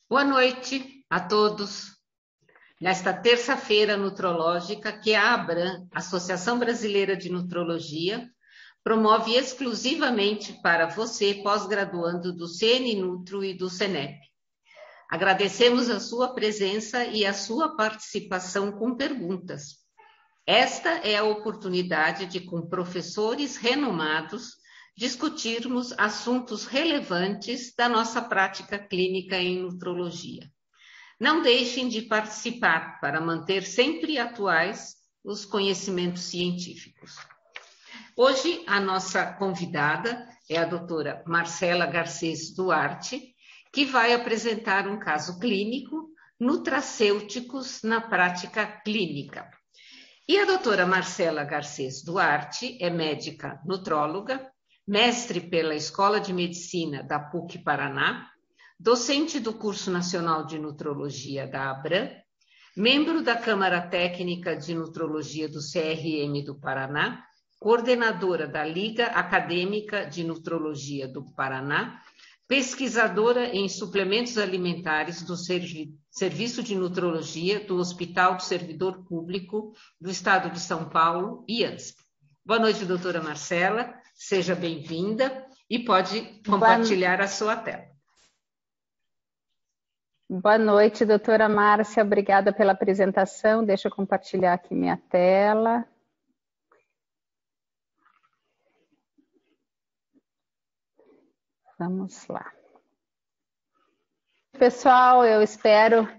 Boa noite a todos. Nesta terça-feira nutrológica que a ABRAM, Associação Brasileira de Nutrologia, promove exclusivamente para você, pós-graduando do CN Nutro e do CENEP. Agradecemos a sua presença e a sua participação com perguntas. Esta é a oportunidade de, com professores renomados, discutirmos assuntos relevantes da nossa prática clínica em nutrologia. Não deixem de participar para manter sempre atuais os conhecimentos científicos. Hoje, a nossa convidada é a doutora Marcela Garcês Duarte, que vai apresentar um caso clínico, nutracêuticos na prática clínica. E a doutora Marcela Garcês Duarte é médica nutróloga, mestre pela Escola de Medicina da PUC Paraná, docente do Curso Nacional de Nutrologia da ABRAM, membro da Câmara Técnica de Nutrologia do CRM do Paraná, coordenadora da Liga Acadêmica de Nutrologia do Paraná, pesquisadora em suplementos alimentares do Serviço de Nutrologia do Hospital do Servidor Público do Estado de São Paulo, IANSP. Boa noite, doutora Marcela. Seja bem-vinda e pode compartilhar a sua tela. Boa noite, doutora Márcia. Obrigada pela apresentação. Deixa eu compartilhar aqui minha tela. Vamos lá. Pessoal, eu espero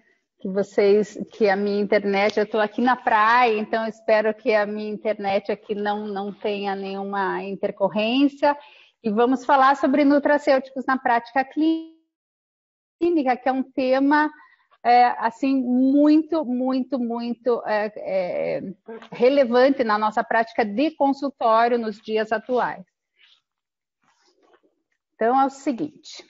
que a minha internet, eu estou aqui na praia, então eu espero que a minha internet aqui não tenha nenhuma intercorrência. E vamos falar sobre nutracêuticos na prática clínica, que é um tema assim muito relevante na nossa prática de consultório nos dias atuais. Então é o seguinte.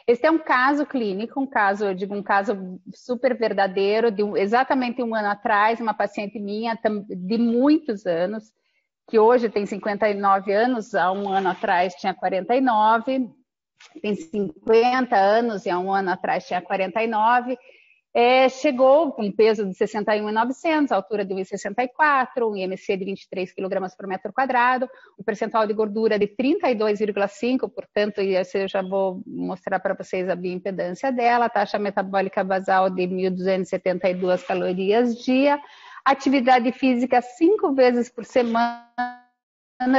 Este é um caso clínico, um caso super verdadeiro, de exatamente um ano atrás, uma paciente minha de muitos anos, que hoje tem 59 anos, há um ano atrás tinha 49, tem 50 anos e há um ano atrás tinha 49, chegou com um peso de 61.900, altura de 1,64, um IMC de 23 kg por metro quadrado, um percentual de gordura de 32,5, portanto, eu já vou mostrar para vocês a bioimpedância dela, taxa metabólica basal de 1.272 calorias dia, atividade física 5 vezes por semana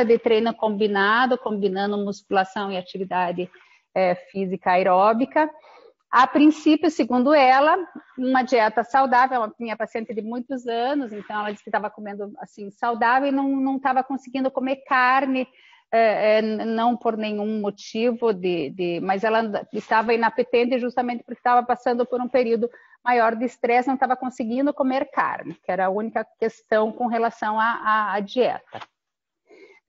de treino combinando musculação e atividade física aeróbica. A princípio, segundo ela, uma dieta saudável, uma minha paciente de muitos anos, então ela disse que estava comendo assim saudável e não estava conseguindo comer carne, não por nenhum motivo, mas ela estava inapetente justamente porque estava passando por um período maior de estresse, não estava conseguindo comer carne, que era a única questão com relação à dieta.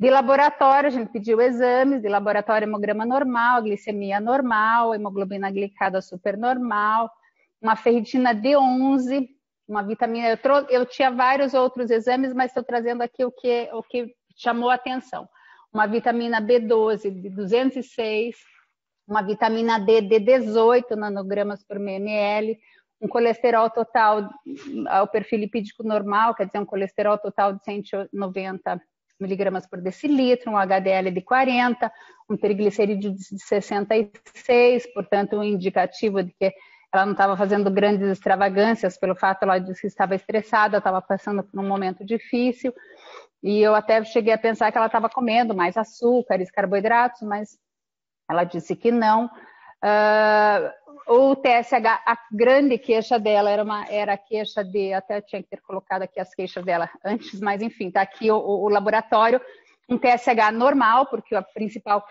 De laboratório, a gente pediu exames, de laboratório hemograma normal, glicemia normal, hemoglobina glicada super normal, uma ferritina D11, uma vitamina... Eu tinha vários outros exames, mas estou trazendo aqui o que chamou a atenção. Uma vitamina B12 de 206, uma vitamina D de 18 nanogramas por ml, um colesterol total, o perfil lipídico normal, quer dizer, um colesterol total de 190 miligramas por decilitro, um HDL de 40, um triglicerídeo de 66, portanto, um indicativo de que ela não estava fazendo grandes extravagâncias, pelo fato ela disse que estava estressada, estava passando por um momento difícil, e eu até cheguei a pensar que ela estava comendo mais açúcares, carboidratos, mas ela disse que não. O TSH, a grande queixa dela era a queixa de, até tinha que ter colocado aqui as queixas dela antes, mas enfim, está aqui o laboratório, um TSH normal, porque a principal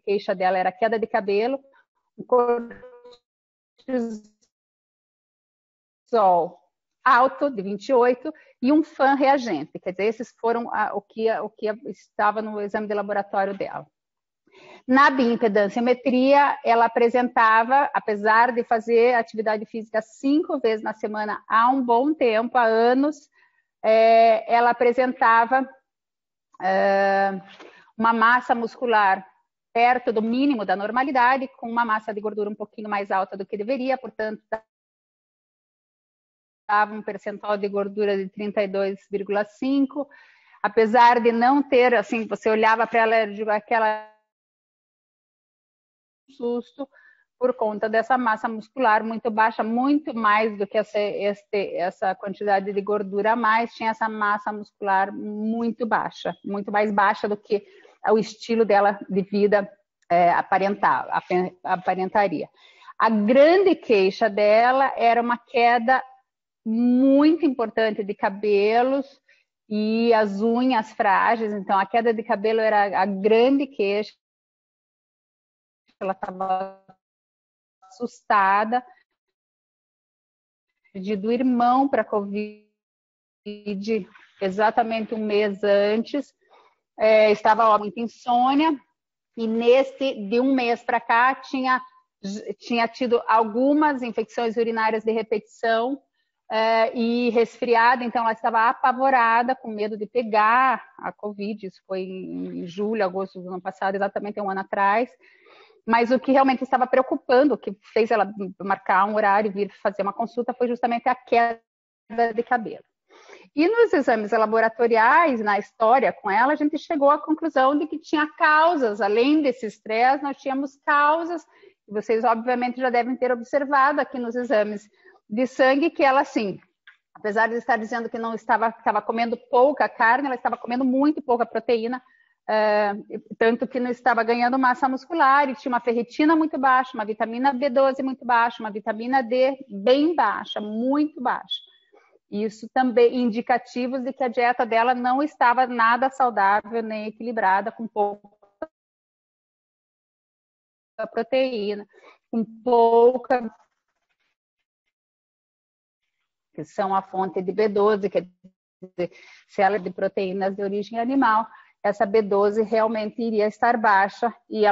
queixa dela era queda de cabelo, um cortisol alto, de 28, e um FAN reagente, quer dizer, esses foram o que estava no exame de laboratório dela. Na bioimpedanciometria, ela apresentava, apesar de fazer atividade física 5 vezes na semana há um bom tempo, há anos, ela apresentava uma massa muscular perto do mínimo da normalidade, com uma massa de gordura um pouquinho mais alta do que deveria, portanto, dava um percentual de gordura de 32,5, apesar de não ter, assim, você olhava para ela, aquela susto por conta dessa massa muscular muito baixa, muito mais do que essa quantidade de gordura a mais, tinha essa massa muscular muito baixa, muito mais baixa do que o estilo dela de vida aparentaria. A grande queixa dela era uma queda muito importante de cabelos e as unhas frágeis, então a queda de cabelo era a grande queixa. Ela estava assustada, do irmão para a Covid, exatamente um mês antes, estava muito insônia, e de um mês para cá tinha tido algumas infecções urinárias de repetição e resfriada, então ela estava apavorada, com medo de pegar a Covid, isso foi em julho, agosto do ano passado, exatamente um ano atrás. Mas o que realmente estava preocupando, o que fez ela marcar um horário e vir fazer uma consulta, foi justamente a queda de cabelo. E nos exames laboratoriais, na história com ela, a gente chegou à conclusão de que tinha causas, além desse estresse, nós tínhamos causas, que vocês obviamente já devem ter observado aqui nos exames de sangue, que ela, sim, apesar de estar dizendo que não estava comendo pouca carne, ela estava comendo muito pouca proteína, tanto que não estava ganhando massa muscular, e tinha uma ferritina muito baixa, uma vitamina B12 muito baixa, uma vitamina D bem baixa, muito baixa. Isso também indicativos de que a dieta dela não estava nada saudável nem equilibrada, com pouca proteína, com pouca, que são a fonte de B12, quer dizer, se ela é de proteínas de origem animal, essa B12 realmente iria estar baixa e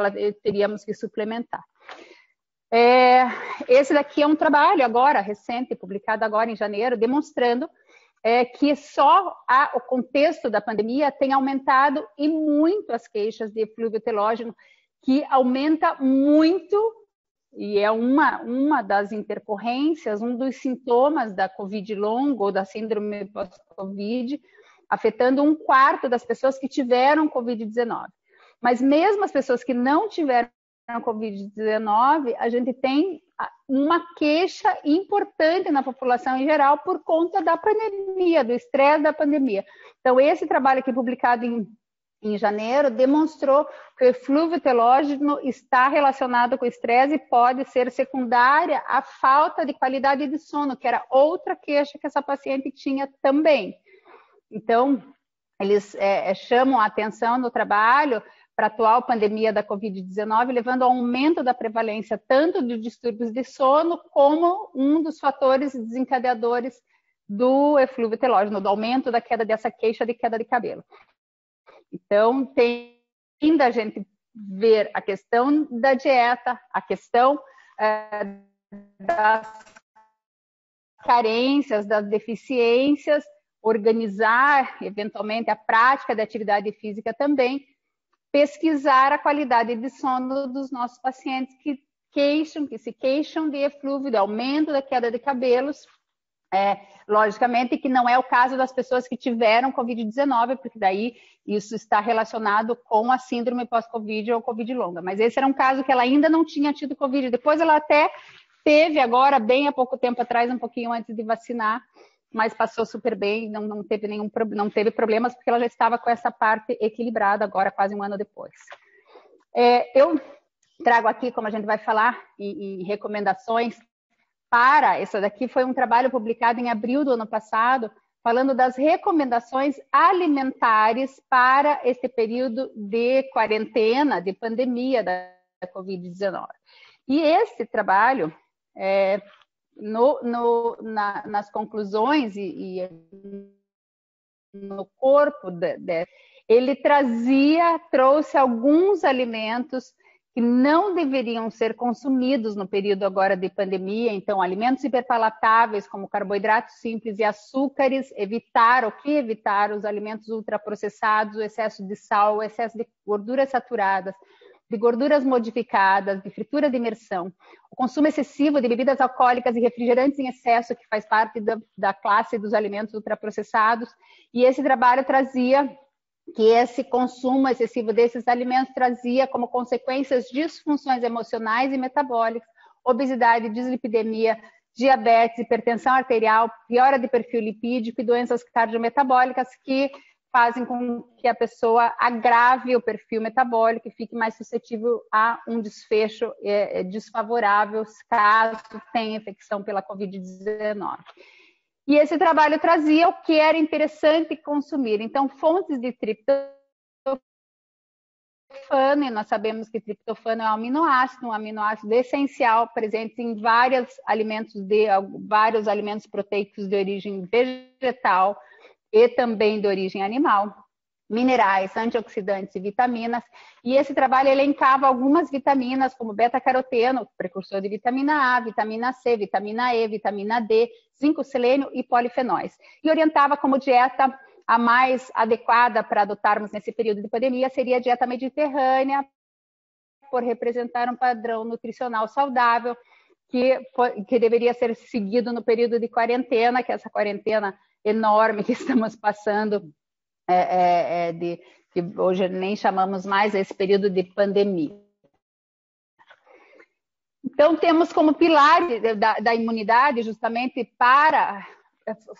teríamos que suplementar. Esse daqui é um trabalho agora, recente, publicado agora em janeiro, demonstrando que só o contexto da pandemia tem aumentado e muito as queixas de eflúvio telógeno, que aumenta muito, e é uma das intercorrências, um dos sintomas da Covid longa ou da síndrome pós-Covid, afetando 1/4 das pessoas que tiveram Covid-19. Mas mesmo as pessoas que não tiveram Covid-19, a gente tem uma queixa importante na população em geral por conta da pandemia, do estresse da pandemia. Então, esse trabalho aqui publicado em janeiro demonstrou que o eflúvio telógeno está relacionado com o estresse e pode ser secundária à falta de qualidade de sono, que era outra queixa que essa paciente tinha também. Então, eles chamam a atenção no trabalho para a atual pandemia da Covid-19, levando ao aumento da prevalência tanto de distúrbios de sono, como um dos fatores desencadeadores do eflúvio telógeno, do aumento dessa queixa de queda de cabelo. Então, tem da gente ver a questão da dieta, a questão das carências, das deficiências, organizar, eventualmente, a prática de atividade física também, pesquisar a qualidade de sono dos nossos pacientes que se queixam de eflúvio, de aumento da queda de cabelos, logicamente que não é o caso das pessoas que tiveram Covid-19, porque daí isso está relacionado com a síndrome pós-Covid ou Covid longa. Mas esse era um caso que ela ainda não tinha tido Covid. Depois ela até teve agora, bem há pouco tempo atrás, um pouquinho antes de vacinar, mas passou super bem, não teve problemas, porque ela já estava com essa parte equilibrada agora, quase um ano depois. Eu trago aqui, como a gente vai falar, em recomendações para, essa daqui foi um trabalho publicado em abril do ano passado, falando das recomendações alimentares para este período de quarentena, de pandemia da Covid-19. E esse trabalho, nas conclusões e no corpo, ele trouxe alguns alimentos que não deveriam ser consumidos no período agora de pandemia, então alimentos hiperpalatáveis como carboidratos simples e açúcares, evitar os alimentos ultraprocessados, o excesso de sal, o excesso de gorduras saturadas, de gorduras modificadas, de fritura de imersão, o consumo excessivo de bebidas alcoólicas e refrigerantes em excesso, que faz parte da classe dos alimentos ultraprocessados, e esse trabalho trazia que esse consumo excessivo desses alimentos trazia como consequências disfunções emocionais e metabólicas, obesidade, dislipidemia, diabetes, hipertensão arterial, piora de perfil lipídico e doenças cardiometabólicas que fazem com que a pessoa agrave o perfil metabólico e fique mais suscetível a um desfecho desfavorável caso tenha infecção pela Covid-19. E esse trabalho trazia o que era interessante consumir. Então, fontes de triptofano, e nós sabemos que triptofano é um aminoácido essencial, presente em vários alimentos proteicos de origem vegetal e também de origem animal, minerais, antioxidantes e vitaminas. E esse trabalho elencava algumas vitaminas, como beta-caroteno, precursor de vitamina A, vitamina C, vitamina E, vitamina D, zinco, selênio e polifenóis. E orientava como dieta a mais adequada para adotarmos nesse período de pandemia seria a dieta mediterrânea, por representar um padrão nutricional saudável, que deveria ser seguido no período de quarentena, que é essa quarentena enorme que estamos passando, que hoje nem chamamos mais esse período de pandemia. Então, temos como pilar da imunidade, justamente para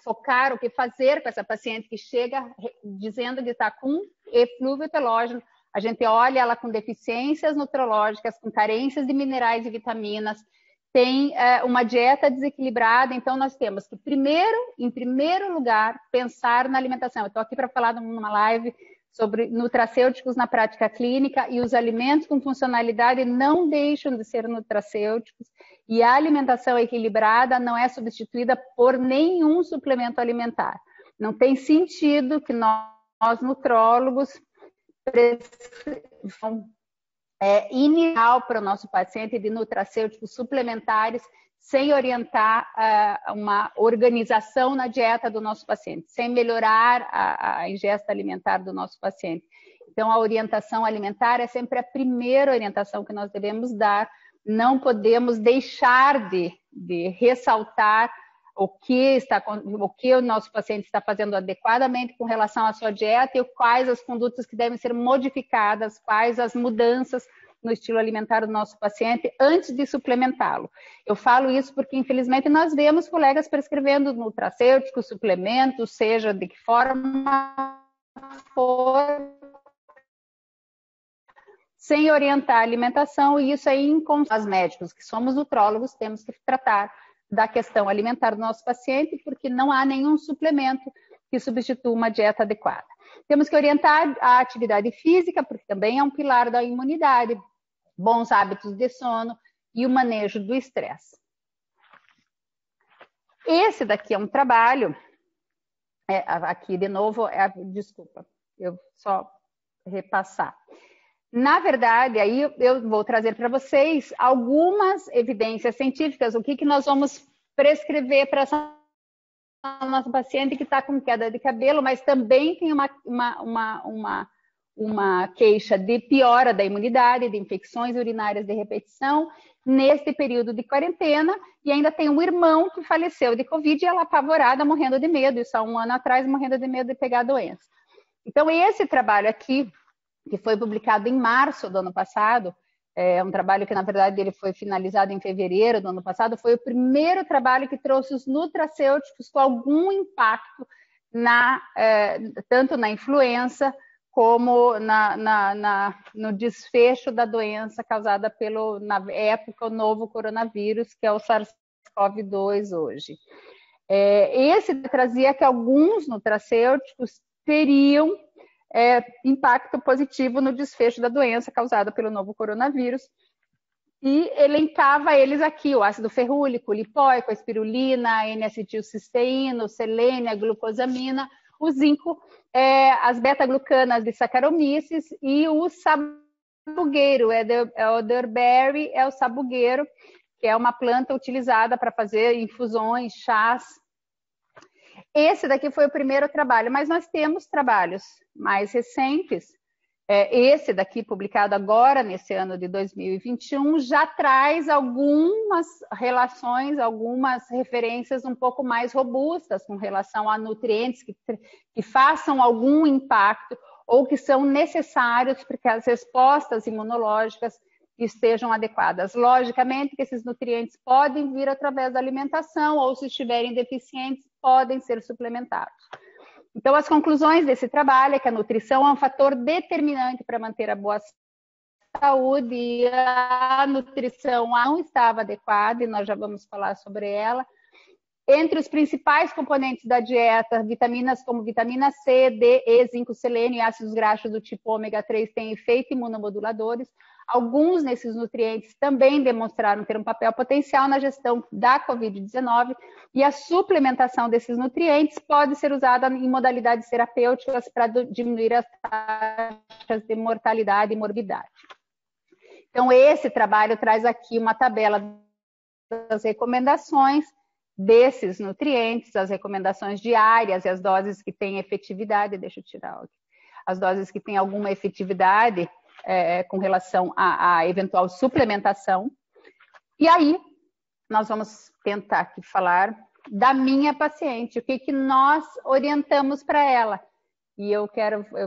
focar o que fazer com essa paciente que chega dizendo que está com eflúvio telógeno. A gente olha ela com deficiências nutrológicas, com carências de minerais e vitaminas, tem uma dieta desequilibrada, então nós temos que, em primeiro lugar, pensar na alimentação. Eu estou aqui para falar numa live sobre nutracêuticos na prática clínica, e os alimentos com funcionalidade não deixam de ser nutracêuticos, e a alimentação equilibrada não é substituída por nenhum suplemento alimentar. Não tem sentido que nós nutrólogos inicial para o nosso paciente de nutracêuticos suplementares sem orientar uma organização na dieta do nosso paciente, sem melhorar a ingesta alimentar do nosso paciente. Então, a orientação alimentar é sempre a primeira orientação que nós devemos dar. Não podemos deixar de ressaltar o que o nosso paciente está fazendo adequadamente com relação à sua dieta e quais as condutas que devem ser modificadas, quais as mudanças no estilo alimentar do nosso paciente antes de suplementá-lo. Eu falo isso porque, infelizmente, nós vemos colegas prescrevendo nutracêuticos, suplementos, seja de que forma for, sem orientar a alimentação, e isso é inconsciente. Nós médicos, que somos nutrólogos, temos que tratar da questão alimentar do nosso paciente, porque não há nenhum suplemento que substitua uma dieta adequada. Temos que orientar a atividade física, porque também é um pilar da imunidade, bons hábitos de sono e o manejo do estresse. Esse daqui é um trabalho, aqui de novo, desculpa, eu só repassar. Na verdade, aí eu vou trazer para vocês algumas evidências científicas, o que nós vamos prescrever para essa nossa paciente que está com queda de cabelo, mas também tem uma queixa de piora da imunidade, de infecções urinárias de repetição, neste período de quarentena, e ainda tem um irmão que faleceu de Covid e ela apavorada, morrendo de medo, isso há um ano atrás, morrendo de medo de pegar a doença. Então, esse trabalho aqui, que foi publicado em março do ano passado, é um trabalho que, na verdade, ele foi finalizado em fevereiro do ano passado, foi o primeiro trabalho que trouxe os nutracêuticos com algum impacto tanto na influenza como no desfecho da doença causada pelo, na época, o novo coronavírus, que é o SARS-CoV-2 hoje. Esse trazia que alguns nutracêuticos teriam impacto positivo no desfecho da doença causada pelo novo coronavírus, e elencava eles aqui: o ácido ferrúlico, o lipóico, a espirulina, a N-acetilcisteína, o selênio, a glucosamina, o zinco, as beta-glucanas de Saccharomyces e o sabugueiro, o elderberry é o sabugueiro, que é uma planta utilizada para fazer infusões, chás. Esse daqui foi o primeiro trabalho, mas nós temos trabalhos mais recentes. Esse daqui, publicado agora, nesse ano de 2021, já traz algumas relações, algumas referências um pouco mais robustas com relação a nutrientes que façam algum impacto ou que são necessários para que as respostas imunológicas estejam adequadas. Logicamente que esses nutrientes podem vir através da alimentação ou, se estiverem deficientes, podem ser suplementados. Então, as conclusões desse trabalho é que a nutrição é um fator determinante para manter a boa saúde, e a nutrição não estava adequada, e nós já vamos falar sobre ela. Entre os principais componentes da dieta, vitaminas como vitamina C, D, E, zinco, selênio e ácidos graxos do tipo ômega 3 têm efeito imunomoduladores. Alguns desses nutrientes também demonstraram ter um papel potencial na gestão da Covid-19, e a suplementação desses nutrientes pode ser usada em modalidades terapêuticas para diminuir as taxas de mortalidade e morbidade. Então, esse trabalho traz aqui uma tabela das recomendações desses nutrientes, as recomendações diárias e as doses que têm efetividade. Deixa eu tirar aqui. As doses que têm alguma efetividade com relação à eventual suplementação. E aí, nós vamos tentar aqui falar da minha paciente, o que nós orientamos para ela. E eu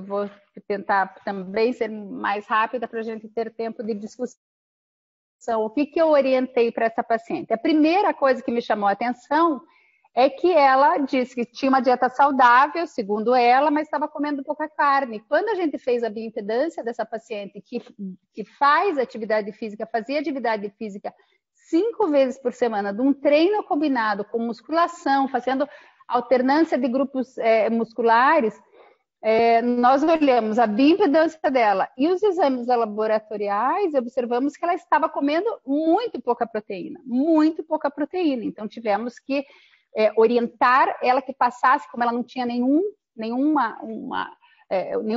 vou tentar também ser mais rápida para a gente ter tempo de discussão. O que eu orientei para essa paciente? A primeira coisa que me chamou a atenção é que ela disse que tinha uma dieta saudável, segundo ela, mas estava comendo pouca carne. Quando a gente fez a bioimpedância dessa paciente que faz atividade física, fazia atividade física 5 vezes por semana, de um treino combinado com musculação, fazendo alternância de grupos musculares, nós olhamos a bioimpedância dela e os exames laboratoriais e observamos que ela estava comendo muito pouca proteína. Então, tivemos que orientar ela que passasse, como ela não tinha nenhum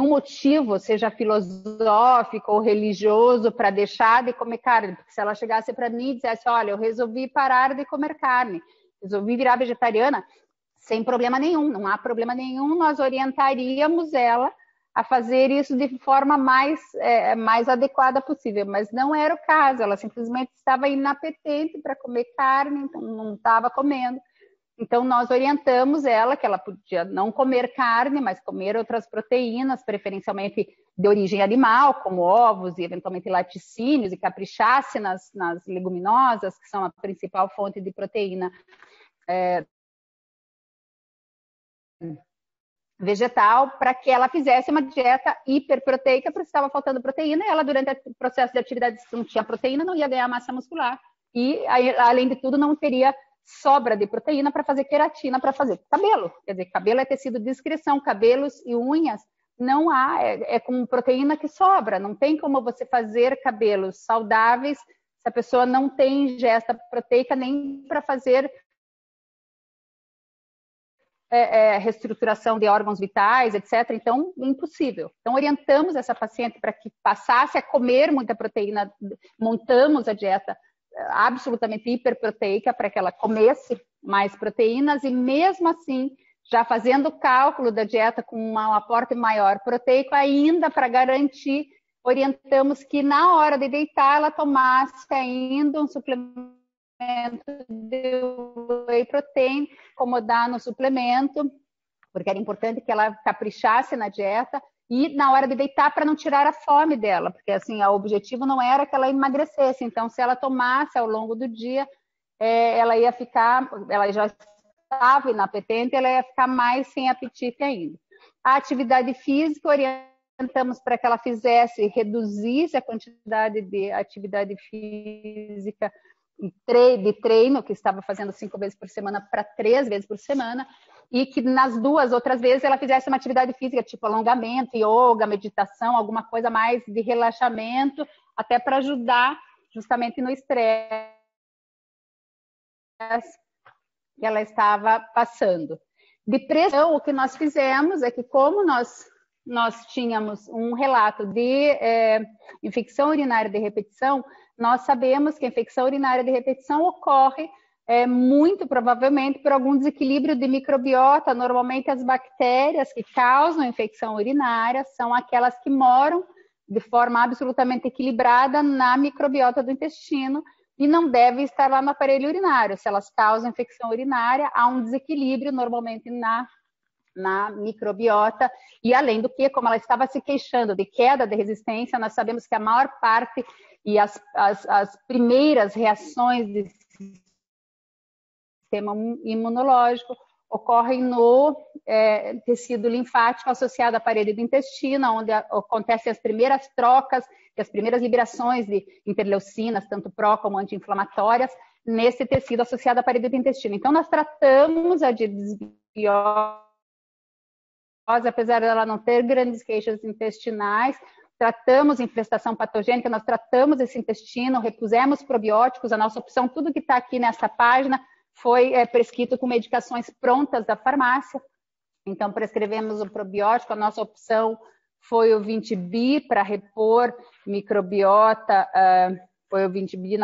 motivo, seja filosófico ou religioso, para deixar de comer carne. Porque se ela chegasse para mim e dissesse: olha, eu resolvi parar de comer carne, resolvi virar vegetariana, sem problema nenhum, não há problema nenhum, nós orientaríamos ela a fazer isso de forma mais adequada possível, mas não era o caso, ela simplesmente estava inapetente para comer carne, então não estava comendo. Então, nós orientamos ela que ela podia não comer carne, mas comer outras proteínas, preferencialmente de origem animal, como ovos e, eventualmente, laticínios, e caprichasse nas leguminosas, que são a principal fonte de proteína vegetal, para que ela fizesse uma dieta hiperproteica, porque estava faltando proteína, e ela, durante o processo de atividade, se não tinha proteína, não ia ganhar massa muscular. E, além de tudo, não teria sobra de proteína para fazer queratina, para fazer cabelo. Quer dizer, cabelo é tecido de excreção, cabelos e unhas não há, com proteína que sobra. Não tem como você fazer cabelos saudáveis se a pessoa não tem ingesta proteica nem para fazer reestruturação de órgãos vitais, etc. Então, impossível. Então, orientamos essa paciente para que passasse a comer muita proteína, montamos a dieta absolutamente hiperproteica para que ela comesse mais proteínas, e mesmo assim, já fazendo o cálculo da dieta com um aporte maior proteico, ainda para garantir, orientamos que na hora de deitar ela tomasse ainda um suplemento de whey protein, acomodar no suplemento, porque era importante que ela caprichasse na dieta, e na hora de deitar, para não tirar a fome dela, porque assim, o objetivo não era que ela emagrecesse. Então, se ela tomasse ao longo do dia, ela ia ficar, ela já estava inapetente, ela ia ficar mais sem apetite ainda. A atividade física, orientamos para que ela reduzisse a quantidade de atividade física de treino, que estava fazendo 5 vezes por semana, para 3 vezes por semana, e que nas 2 outras vezes ela fizesse uma atividade física, tipo alongamento, yoga, meditação, alguma coisa mais de relaxamento, até para ajudar justamente no estresse que ela estava passando. Depressão, o que nós fizemos é que, como nós tínhamos um relato de infecção urinária de repetição, nós sabemos que a infecção urinária de repetição ocorre muito provavelmente por algum desequilíbrio de microbiota. Normalmente as bactérias que causam infecção urinária são aquelas que moram de forma absolutamente equilibrada na microbiota do intestino e não devem estar lá no aparelho urinário. Se elas causam infecção urinária, há um desequilíbrio normalmente na microbiota, e além do que, como ela estava se queixando de queda de resistência, nós sabemos que a maior parte e as primeiras reações do sistema imunológico ocorrem no tecido linfático associado à parede do intestino, onde acontecem as primeiras trocas e as primeiras liberações de interleucinas, tanto pró como anti-inflamatórias, nesse tecido associado à parede do intestino. Então, nós tratamos a disbiose, apesar dela não ter grandes queixas intestinais, tratamos infestação patogênica, nós tratamos esse intestino, repusemos probióticos, a nossa opção, tudo que está aqui nessa página, foi prescrito com medicações prontas da farmácia. Então, prescrevemos o probiótico, a nossa opção foi o 20-bi para repor microbiota, foi o 20-bi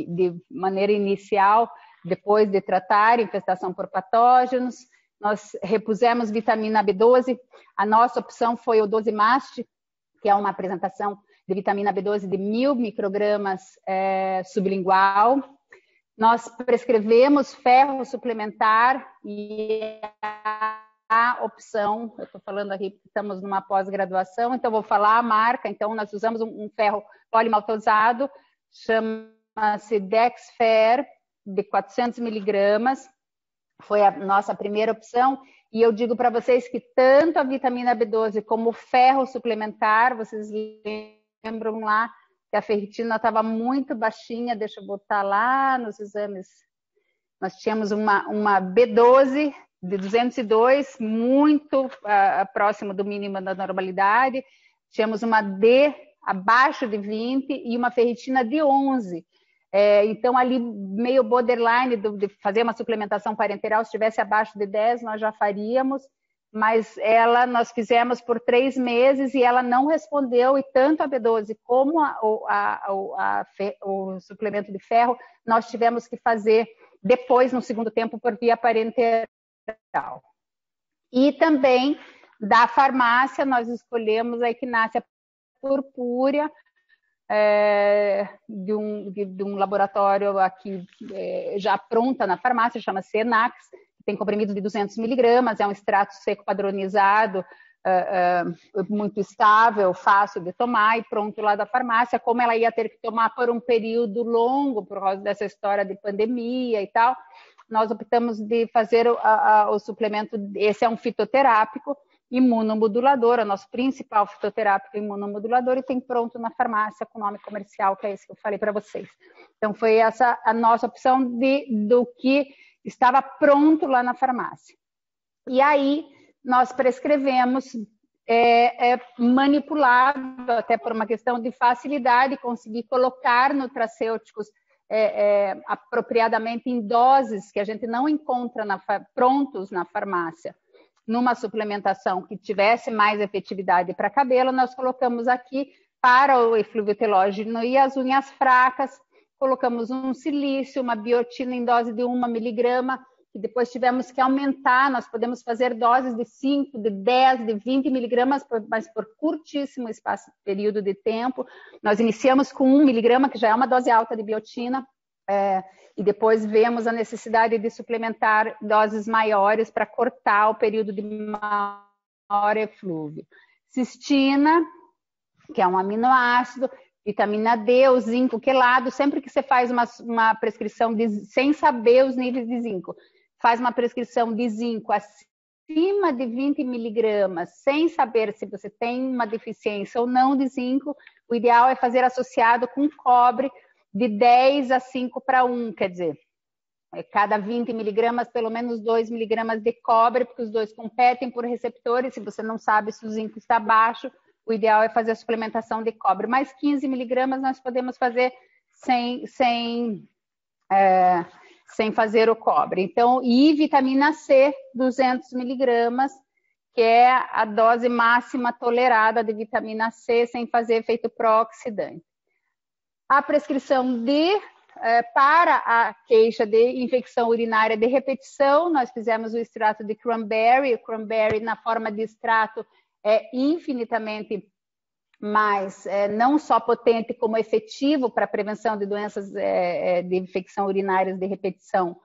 de maneira inicial, depois de tratar infestação por patógenos. Nós repusemos vitamina B12, a nossa opção foi o Dosimast, que é uma apresentação de vitamina B12 de 1000 microgramas sublingual. Nós prescrevemos ferro suplementar e a opção, eu estou falando aqui que estamos numa pós-graduação, então vou falar a marca. Então nós usamos um ferro polimaltosado, chama-se Dexfer, de 400 miligramas, foi a nossa primeira opção, e eu digo para vocês que tanto a vitamina B12 como o ferro suplementar, vocês lembram lá que a ferritina estava muito baixinha, deixa eu botar lá nos exames, nós tínhamos uma B12 de 202, muito próximo do mínimo da normalidade, tínhamos uma D abaixo de 20 e uma ferritina de 11. Então, ali, meio borderline de fazer uma suplementação parenteral, se estivesse abaixo de 10, nós já faríamos, mas nós fizemos por 3 meses e ela não respondeu, e tanto a B12 como o suplemento de ferro, nós tivemos que fazer depois, no segundo tempo, por via parenteral. E também, da farmácia, nós escolhemos a Equinácea purpúrea, de um laboratório aqui já pronta na farmácia, chama-se Enax, tem comprimido de 200 miligramas, é um extrato seco padronizado, muito estável, fácil de tomar e pronto lá da farmácia. Como ela ia ter que tomar por um período longo, por causa dessa história de pandemia e tal, nós optamos de fazer o suplemento, esse é um fitoterápico, imunomodulador, é o nosso principal fitoterápico imunomodulador, e tem pronto na farmácia com nome comercial, que é esse que eu falei para vocês. Então, foi essa a nossa opção do que estava pronto lá na farmácia. E aí, nós prescrevemos manipulável, até por uma questão de facilidade, conseguir colocar nutracêuticos apropriadamente em doses que a gente não encontra prontos na farmácia. Numa suplementação que tivesse mais efetividade para cabelo, nós colocamos aqui para o eflúvio telógeno e as unhas fracas, colocamos um silício, uma biotina em dose de 1 miligrama, que depois tivemos que aumentar, nós podemos fazer doses de 5, de 10, de 20 miligramas, mas por curtíssimo período de tempo. Nós iniciamos com 1 miligrama, que já é uma dose alta de biotina, e depois vemos a necessidade de suplementar doses maiores para cortar o período de maior eflúvio. Cistina, que é um aminoácido, vitamina D, o zinco quelado, sempre que você faz uma prescrição sem saber os níveis de zinco, faz uma prescrição de zinco acima acima de 20 miligramas, sem saber se você tem uma deficiência ou não de zinco, o ideal é fazer associado com cobre de 10 a 5:1, quer dizer, cada 20 miligramas, pelo menos 2 miligramas de cobre, porque os dois competem por receptores. Se você não sabe se o zinco está baixo, o ideal é fazer a suplementação de cobre. Mais 15 miligramas nós podemos fazer sem fazer o cobre. Então, e vitamina C, 200 miligramas, que é a dose máxima tolerada de vitamina C, sem fazer efeito pró-oxidante. A prescrição para a queixa de infecção urinária de repetição, nós fizemos o extrato de cranberry. O cranberry, na forma de extrato, é infinitamente mais, não só potente, como efetivo para a prevenção de doenças de infecção urinárias de repetição,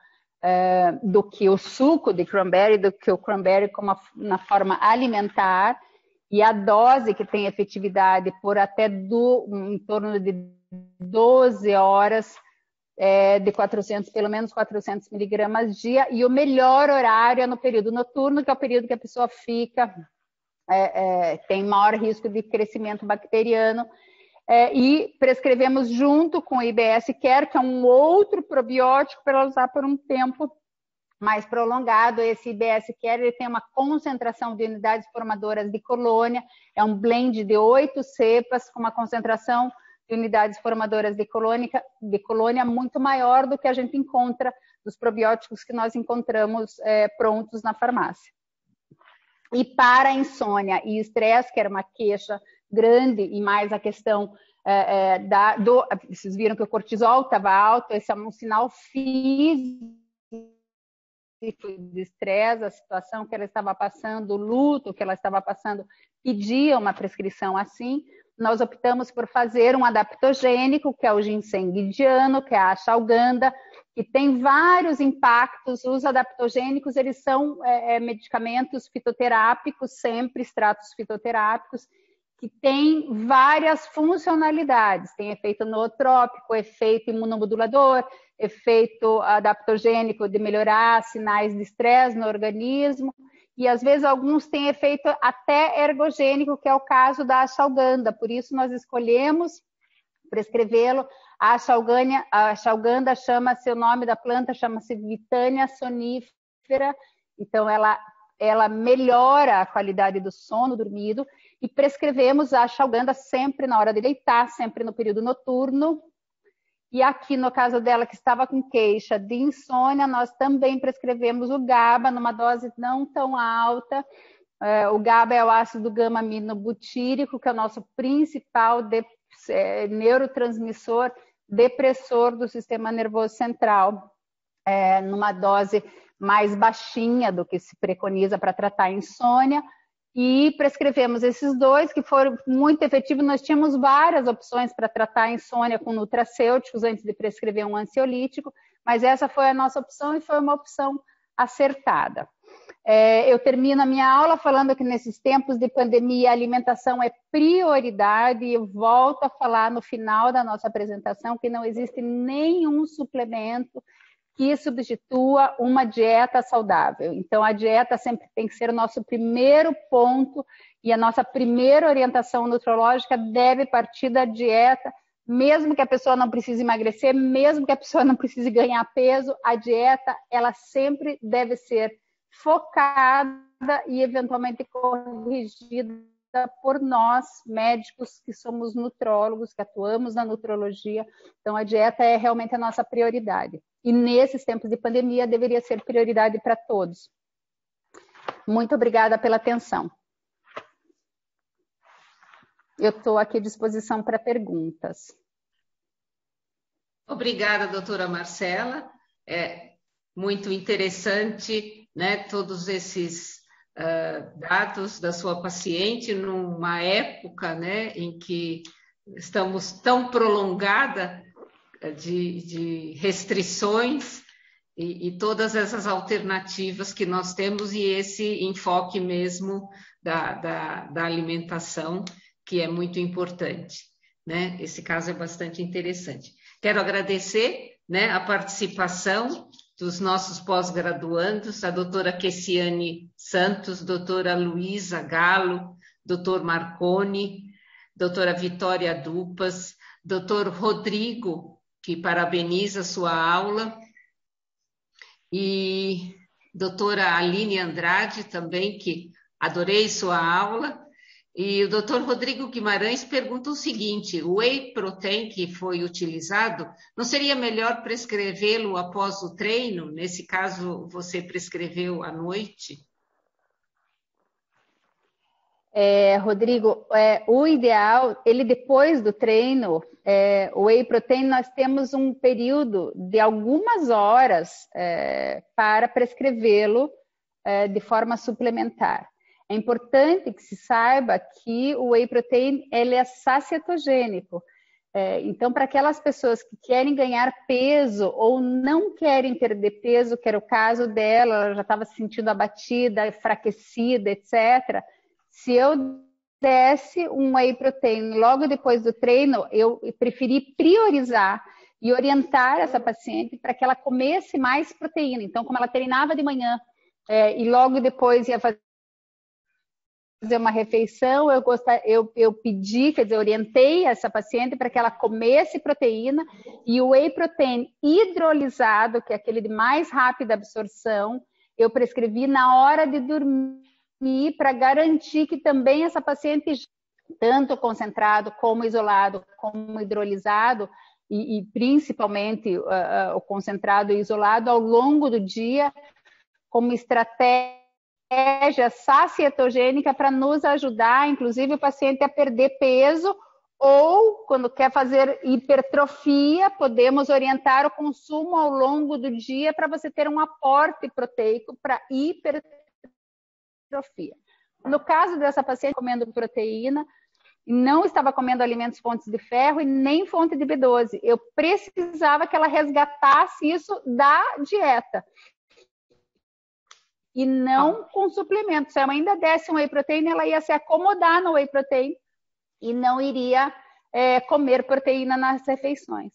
do que o suco de cranberry, do que o cranberry na forma alimentar. E a dose que tem efetividade por até em torno de 12 horas, de 400, pelo menos 400 miligramas dia, e o melhor horário é no período noturno, que é o período que a pessoa fica, tem maior risco de crescimento bacteriano, e prescrevemos junto com o IBS Care, que é um outro probiótico para ela usar por um tempo mais prolongado. Esse IBS Care, ele tem uma concentração de unidades formadoras de colônia, é um blend de 8 cepas com uma concentração de unidades formadoras de colônia muito maior do que a gente encontra dos probióticos que nós encontramos prontos na farmácia. E para a insônia e estresse, que era uma queixa grande, e mais a questão vocês viram que o cortisol estava alto, esse é um sinal físico de estresse, a situação que ela estava passando, o luto que ela estava passando, pedia uma prescrição assim. Nós optamos por fazer um adaptogênico, que é o ginseng indiano, que é a ashwagandha, que tem vários impactos. Os adaptogênicos, eles são medicamentos fitoterápicos, sempre extratos fitoterápicos, que têm várias funcionalidades. Tem efeito nootrópico, efeito imunomodulador, efeito adaptogênico de melhorar sinais de estresse no organismo, e às vezes alguns têm efeito até ergogênico, que é o caso da ashwagandha. Por isso nós escolhemos prescrevê-lo. A ashwagandha chama-se, o nome da planta chama-se Witania sonifera, então ela melhora a qualidade do sono dormido, e prescrevemos a ashwagandha sempre na hora de deitar, sempre no período noturno. E aqui, no caso dela, que estava com queixa de insônia, nós também prescrevemos o GABA numa dose não tão alta. O GABA é o ácido gama-aminobutírico, que é o nosso principal neurotransmissor depressor do sistema nervoso central, numa dose mais baixinha do que se preconiza para tratar a insônia. E prescrevemos esses dois, que foram muito efetivos. Nós tínhamos várias opções para tratar a insônia com nutracêuticos antes de prescrever um ansiolítico, mas essa foi a nossa opção e foi uma opção acertada. Eu termino a minha aula falando que nesses tempos de pandemia a alimentação é prioridade, e eu volto a falar no final da nossa apresentação que não existe nenhum suplemento que substitua uma dieta saudável. Então, a dieta sempre tem que ser o nosso primeiro ponto, e a nossa primeira orientação nutrológica deve partir da dieta, mesmo que a pessoa não precise emagrecer, mesmo que a pessoa não precise ganhar peso, a dieta, ela sempre deve ser focada e eventualmente corrigida por nós, médicos, que somos nutrólogos, que atuamos na nutrologia. Então, a dieta é realmente a nossa prioridade. E nesses tempos de pandemia, deveria ser prioridade para todos. Muito obrigada pela atenção. Eu estou aqui à disposição para perguntas. Obrigada, doutora Marcela. É muito interessante, né, todos esses dados da sua paciente numa época, né, em que estamos tão prolongada de restrições e todas essas alternativas que nós temos, e esse enfoque mesmo da alimentação, que é muito importante, né? Esse caso é bastante interessante. Quero agradecer, né, a participação dos nossos pós-graduandos, a doutora Kessiane Santos, doutora Luísa Galo, doutor Marconi, doutora Vitória Dupas, doutor Rodrigo, que parabeniza sua aula, e doutora Aline Andrade também, que adorei sua aula. E o doutor Rodrigo Guimarães pergunta o seguinte: o whey protein que foi utilizado, não seria melhor prescrevê-lo após o treino? Nesse caso, você prescreveu à noite? Rodrigo, o ideal, ele depois do treino, o whey protein, nós temos um período de algumas horas para prescrevê-lo de forma suplementar. É importante que se saiba que o whey protein ele é sacietogênico. Então, para aquelas pessoas que querem ganhar peso ou não querem perder peso, que era o caso dela, ela já estava se sentindo abatida, enfraquecida, etc., se eu desse um whey protein logo depois do treino, eu preferi priorizar e orientar essa paciente para que ela comesse mais proteína. Então, como ela treinava de manhã e logo depois ia fazer uma refeição, eu pedi, quer dizer, orientei essa paciente para que ela comesse proteína, e o whey protein hidrolisado, que é aquele de mais rápida absorção, eu prescrevi na hora de dormir, para garantir que também essa paciente, tanto concentrado como isolado, como hidrolisado, e principalmente o concentrado e isolado ao longo do dia, como estratégia sacietogênica para nos ajudar, inclusive o paciente a perder peso, ou quando quer fazer hipertrofia, podemos orientar o consumo ao longo do dia para você ter um aporte proteico para hipertrofia. No caso dessa paciente comendo proteína, não estava comendo alimentos fontes de ferro e nem fonte de B12. Eu precisava que ela resgatasse isso da dieta. E não com suplementos. Se ela ainda desse um whey protein, ela ia se acomodar no whey protein e não iria comer proteína nas refeições.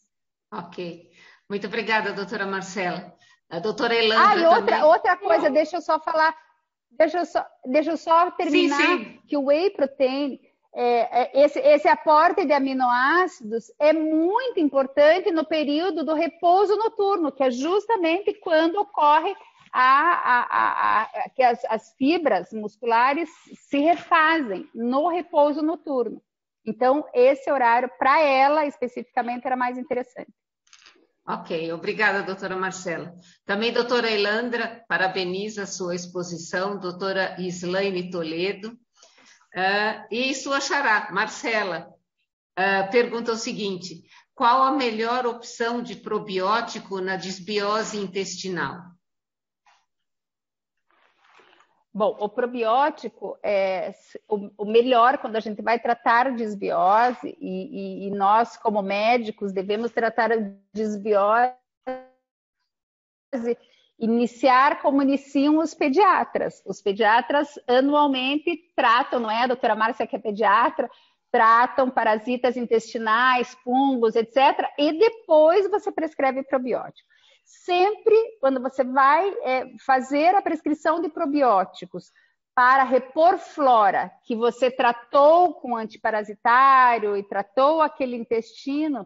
Ok. Muito obrigada, doutora Marcela. A doutora Elandra e outra coisa, deixa eu só falar, deixa eu só terminar, sim. Que o whey protein, esse aporte de aminoácidos é muito importante no período do repouso noturno, que é justamente quando ocorre que as fibras musculares se refazem no repouso noturno. Então, esse horário, para ela, especificamente, era mais interessante. Ok, obrigada, doutora Marcela. Também, doutora Elandra, parabeniza a sua exposição, doutora Islaine Toledo. E sua xará, Marcela, pergunta o seguinte: qual a melhor opção de probiótico na desbiose intestinal? Bom, o probiótico é o melhor quando a gente vai tratar desbiose, e nós, como médicos, devemos tratar a desbiose, iniciar como iniciam os pediatras. Os pediatras anualmente tratam, não é? A doutora Márcia, que é pediatra, tratam parasitas intestinais, fungos, etc. E depois você prescreve probiótico. Sempre, quando você vai fazer a prescrição de probióticos para repor flora que você tratou com antiparasitário e tratou aquele intestino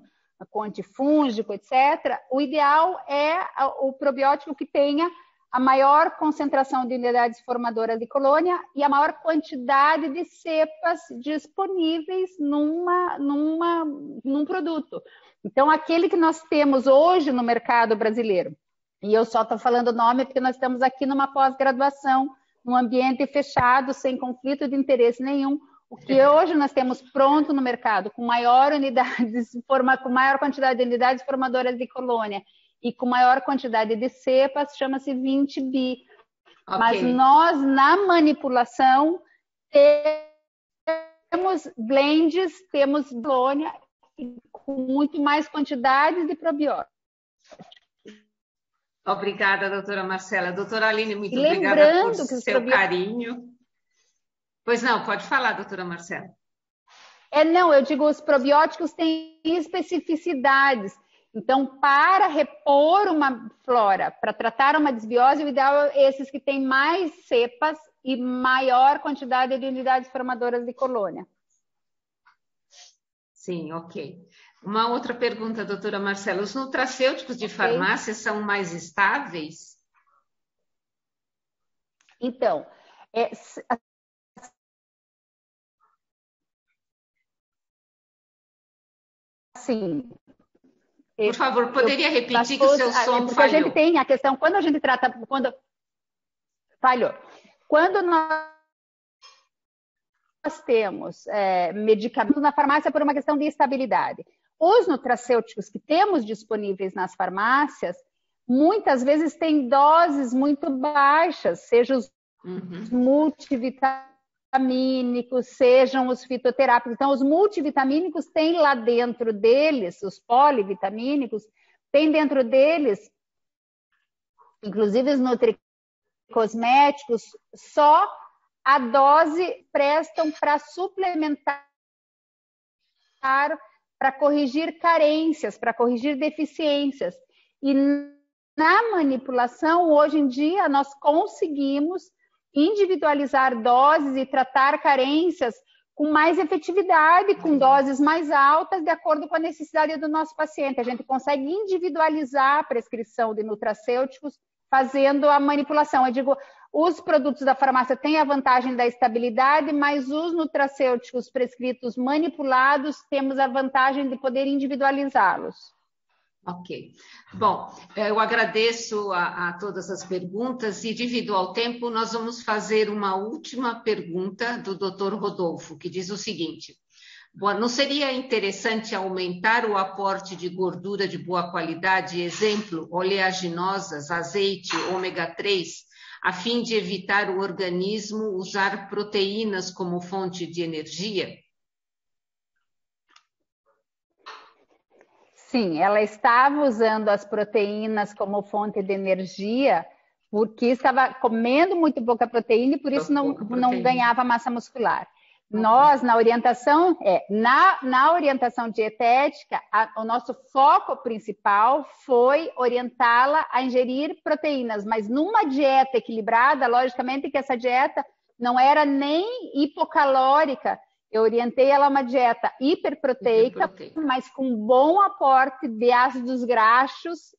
com antifúngico, etc., o ideal é o probiótico que tenha a maior concentração de unidades formadoras de colônia e a maior quantidade de cepas disponíveis num produto. Então, aquele que nós temos hoje no mercado brasileiro, e eu só estou falando o nome porque nós estamos aqui numa pós-graduação, num ambiente fechado, sem conflito de interesse nenhum, o que hoje nós temos pronto no mercado, com maior quantidade de unidades formadoras de colônia e com maior quantidade de cepas, chama-se 20B. Okay. Mas nós, na manipulação, temos blends, temos colônia, com muito mais quantidades de probióticos. Obrigada, doutora Marcela. Doutora Aline, muito obrigada por seu carinho. Pois não, pode falar, doutora Marcela. Não, eu digo, os probióticos têm especificidades. Então, para repor uma flora, para tratar uma desbiose, o ideal é esses que têm mais cepas e maior quantidade de unidades formadoras de colônia. Sim, ok. Uma outra pergunta, doutora Marcela. Os nutracêuticos de farmácia são mais estáveis? Então, assim... Por favor, poderia repetir que o seu som porque falhou? A gente tem a questão, quando a gente trata... Falhou. Quando nós temos medicamentos na farmácia por uma questão de estabilidade. Os nutracêuticos que temos disponíveis nas farmácias, muitas vezes têm doses muito baixas, sejam os multivitamínicos, sejam os fitoterápicos. Então, os multivitamínicos têm lá dentro deles, os polivitamínicos, tem dentro deles, inclusive os nutricosméticos, só a dose prestam para suplementar, para corrigir carências, para corrigir deficiências. E na manipulação, hoje em dia, nós conseguimos individualizar doses e tratar carências com mais efetividade, com doses mais altas, de acordo com a necessidade do nosso paciente. A gente consegue individualizar a prescrição de nutracêuticos fazendo a manipulação. Eu digo, os produtos da farmácia têm a vantagem da estabilidade, mas os nutracêuticos prescritos manipulados, temos a vantagem de poder individualizá-los. Ok. Bom, eu agradeço a todas as perguntas e, devido ao tempo, nós vamos fazer uma última pergunta do Dr. Rodolfo, que diz o seguinte: não seria interessante aumentar o aporte de gordura de boa qualidade, exemplo, oleaginosas, azeite, ômega 3, a fim de evitar o organismo usar proteínas como fonte de energia? Sim, ela estava usando as proteínas como fonte de energia porque estava comendo muito pouca proteína e por isso não ganhava massa muscular. Nós, na orientação, na orientação dietética, o nosso foco principal foi orientá-la a ingerir proteínas, mas numa dieta equilibrada, logicamente que essa dieta não era nem hipocalórica. Eu orientei ela a uma dieta hiperproteica, mas com bom aporte de ácidos graxos,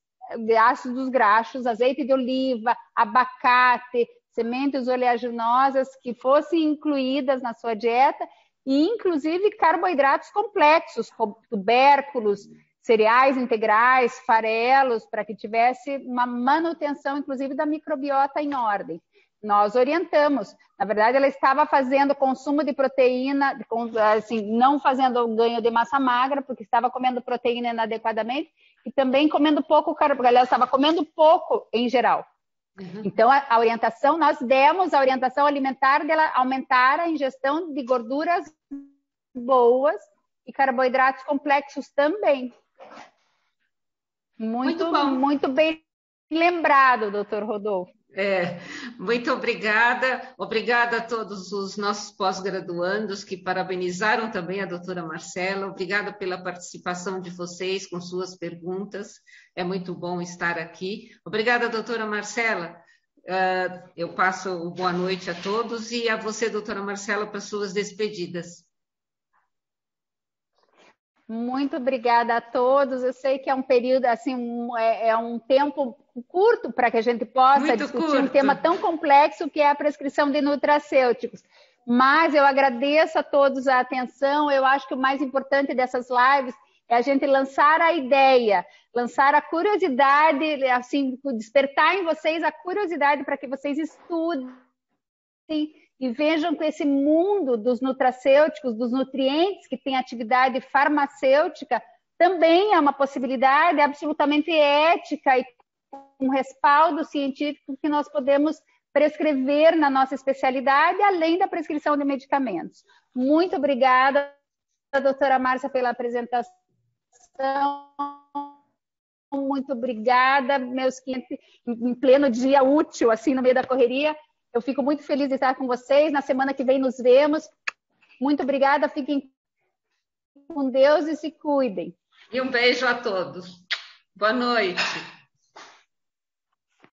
azeite de oliva, abacate, sementes oleaginosas que fossem incluídas na sua dieta e, inclusive, carboidratos complexos, como tubérculos, cereais integrais, farelos, para que tivesse uma manutenção, inclusive, da microbiota em ordem. Nós orientamos. Na verdade, ela estava fazendo consumo de proteína, assim, não fazendo ganho de massa magra, porque estava comendo proteína inadequadamente, e também comendo pouco carboidrato, ela estava comendo pouco em geral. Então, a orientação, nós demos a orientação alimentar dela aumentar a ingestão de gorduras boas e carboidratos complexos também. Muito bem lembrado, doutor Rodolfo. Muito obrigada. Obrigada a todos os nossos pós-graduandos que parabenizaram também a doutora Marcela. Obrigada pela participação de vocês com suas perguntas. É muito bom estar aqui. Obrigada, doutora Marcela. Eu passo boa noite a todos e a você, doutora Marcela, para suas despedidas. Muito obrigada a todos. Eu sei que é um período, assim, é um tempo curto para que a gente possa discutir um tema tão complexo que é a prescrição de nutracêuticos. Mas eu agradeço a todos a atenção. Eu acho que o mais importante dessas lives é a gente lançar a ideia, lançar a curiosidade, assim, despertar em vocês a curiosidade para que vocês estudem e vejam que esse mundo dos nutracêuticos, dos nutrientes que tem atividade farmacêutica, também é uma possibilidade absolutamente ética e com respaldo científico que nós podemos prescrever na nossa especialidade, além da prescrição de medicamentos. Muito obrigada, doutora Márcia, pela apresentação. Muito obrigada, meus clientes, em pleno dia útil, assim, no meio da correria. Eu fico muito feliz de estar com vocês. Na semana que vem nos vemos. Muito obrigada. Fiquem com Deus e se cuidem. E um beijo a todos. Boa noite.